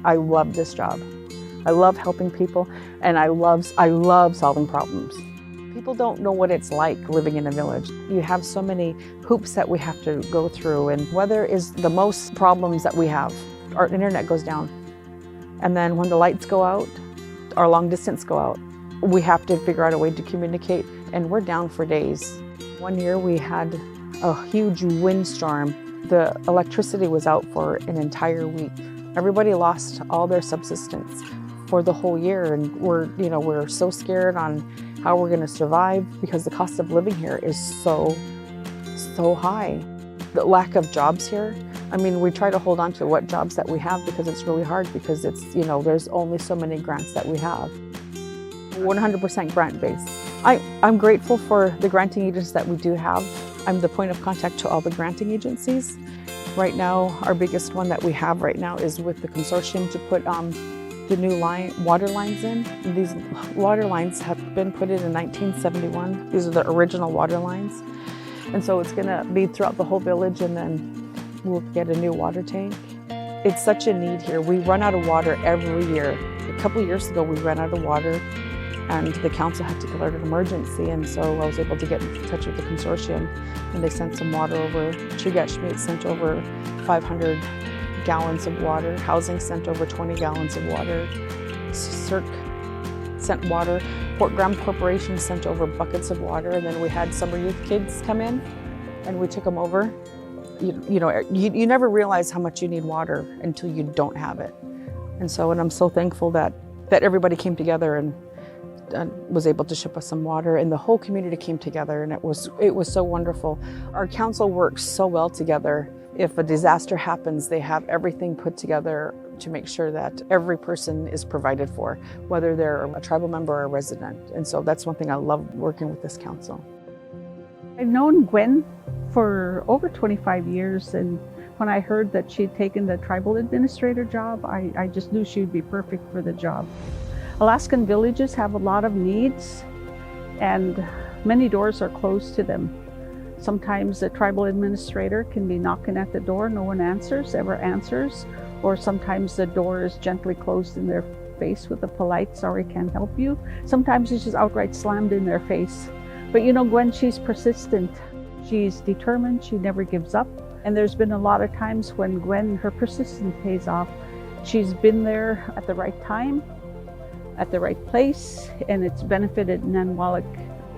I love this job. I love helping people, and I love solving problems. People don't know what it's like living in a village. You have so many hoops that we have to go through, and weather is the most problems that we have. Our internet goes down, and then when the lights go out, our long distance go out. We have to figure out a way to communicate, and we're down for days. One year we had a huge windstorm. The electricity was out for an entire week. Everybody lost all their subsistence for the whole year, and we're so scared on how we're going to survive because the cost of living here is so high. The lack of jobs here, I mean, we try to hold on to what jobs that we have because it's really hard because it's, there's only so many grants that we have. 100% grant based. I'm grateful for the granting agencies that we do have. I'm the point of contact to all the granting agencies. Right now, our biggest one that we have right now is with the consortium to put the new water lines in. And these water lines have been put in 1971. These are the original water lines. And so it's gonna be throughout the whole village, and then we'll get a new water tank. It's such a need here. We run out of water every year. A couple of years ago, we ran out of water, and the council had to declare it an emergency, and so I was able to get in touch with the consortium, and they sent some water over. Trigat Schmidt sent over 500 gallons of water. Housing sent over 20 gallons of water. CIRC sent water. Fort Graham Corporation sent over buckets of water, and then we had summer youth kids come in, and we took them over. You never realize how much you need water until you don't have it. And I'm so thankful that everybody came together and was able to ship us some water, and the whole community came together, and it was so wonderful. Our council works so well together. If a disaster happens, they have everything put together to make sure that every person is provided for, whether they're a tribal member or a resident. And so that's one thing I love working with this council. I've known Gwen for over 25 years, and when I heard that she had taken the tribal administrator job, I just knew she would be perfect for the job. Alaskan villages have a lot of needs, and many doors are closed to them. Sometimes the tribal administrator can be knocking at the door, no one ever answers, or sometimes the door is gently closed in their face with a polite, "Sorry, can't help you." Sometimes it's just outright slammed in their face. But Gwen, she's persistent. She's determined, she never gives up. And there's been a lot of times when Gwen, her persistence pays off. She's been there at the right time, at the right place, and it's benefited Nanwalek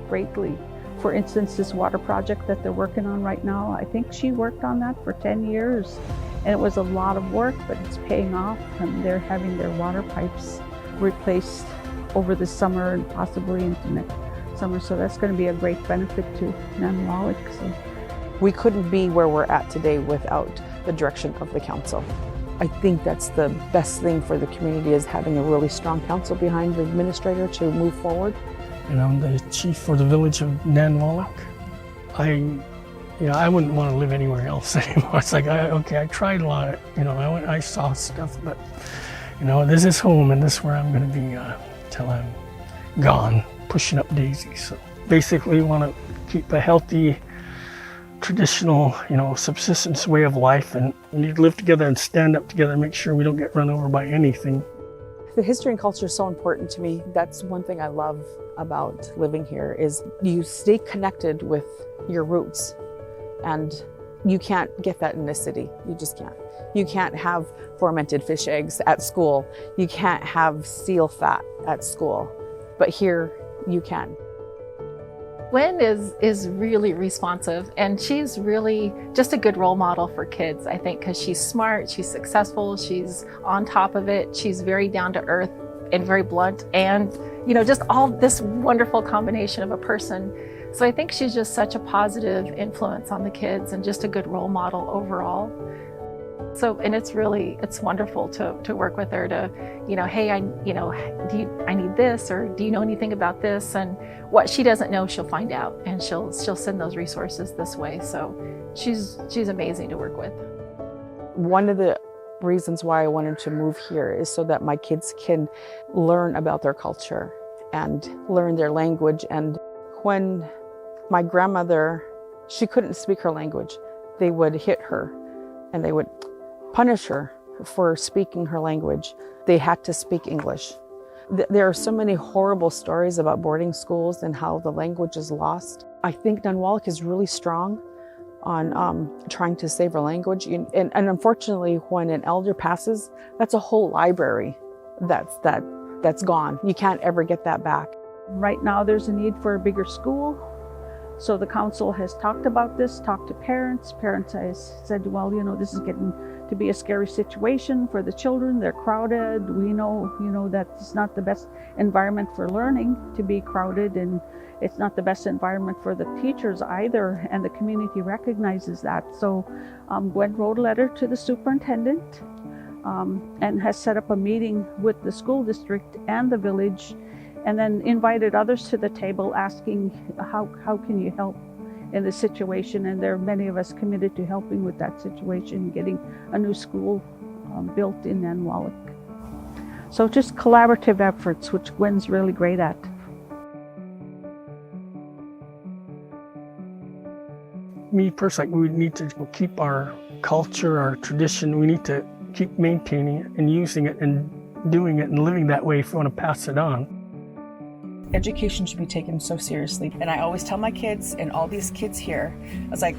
greatly. For instance, this water project that they're working on right now, I think she worked on that for 10 years. And it was a lot of work, but it's paying off, and they're having their water pipes replaced over the summer and possibly into next summer. So that's going to be a great benefit to Nanwalek. So we couldn't be where we're at today without the direction of the council. I think that's the best thing for the community, is having a really strong council behind the administrator to move forward. And I'm the chief for the village of Nanwalek. I wouldn't want to live anywhere else anymore. It's like, I tried a lot. I saw stuff, but this is home, and this is where I'm going to be till I'm gone, pushing up daisies. So basically, want to keep a healthy, traditional, subsistence way of life, and we need to live together and stand up together and make sure we don't get run over by anything. The history and culture is so important to me. That's one thing I love about living here, is you stay connected with your roots, and you can't get that in this city. You just can't. You can't have fermented fish eggs at school. You can't have seal fat at school, but here you can. Gwen is really responsive, and she's really just a good role model for kids, I think, because she's smart, she's successful, she's on top of it, she's very down to earth and very blunt, and just all this wonderful combination of a person. So I think she's just such a positive influence on the kids and just a good role model overall. So, and it's wonderful to work with her to, hey, I need this, or do you know anything about this? And what she doesn't know, she'll find out, and she'll send those resources this way. So she's amazing to work with. One of the reasons why I wanted to move here is so that my kids can learn about their culture and learn their language. And when my grandmother, she couldn't speak her language, they would hit her and they would punish her for speaking her language. They had to speak English. There are so many horrible stories about boarding schools and how the language is lost. I think Nanwalek is really strong on trying to save our language. And unfortunately, when an elder passes, that's a whole library that's gone. You can't ever get that back. Right now, there's a need for a bigger school. So the council has talked about this, talked to parents. Parents has said, well, this is getting to be a scary situation for the children. They're crowded. We know, that it's not the best environment for learning to be crowded, and it's not the best environment for the teachers either, and the community recognizes that. So Gwen wrote a letter to the superintendent and has set up a meeting with the school district and the village, and then invited others to the table asking how can you help in this situation. And there are many of us committed to helping with that situation, getting a new school built in Nanwalek. So just collaborative efforts, which Gwen's really great at. Me personally, we need to keep our culture, our tradition. We need to keep maintaining it and using it and doing it and living that way if we want to pass it on. Education should be taken so seriously. And I always tell my kids and all these kids here, I was like,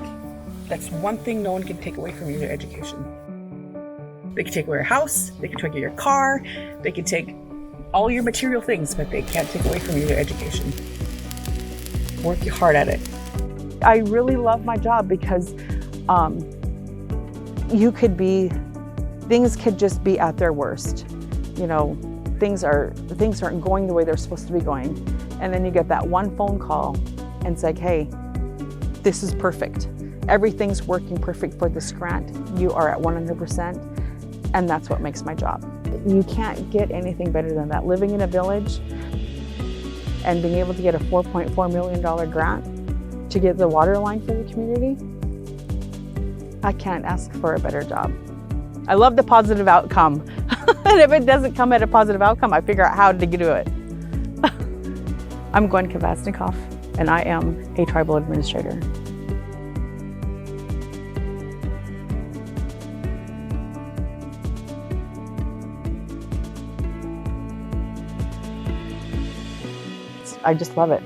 that's one thing no one can take away from you, your education. They can take away your house, they can take away your car, they can take all your material things, but they can't take away from you your education. Work hard at it. I really love my job because things could just be at their worst. Things aren't going the way they're supposed to be going. And then you get that one phone call and it's like, hey, this is perfect. Everything's working perfect for this grant. You are at 100%, and that's what makes my job. You can't get anything better than that. Living in a village and being able to get a $4.4 million grant to get the water line for the community, I can't ask for a better job. I love the positive outcome. And if it doesn't come at a positive outcome, I figure out how to do it. I'm Gwen Kvasnikoff, and I am a tribal administrator. I just love it.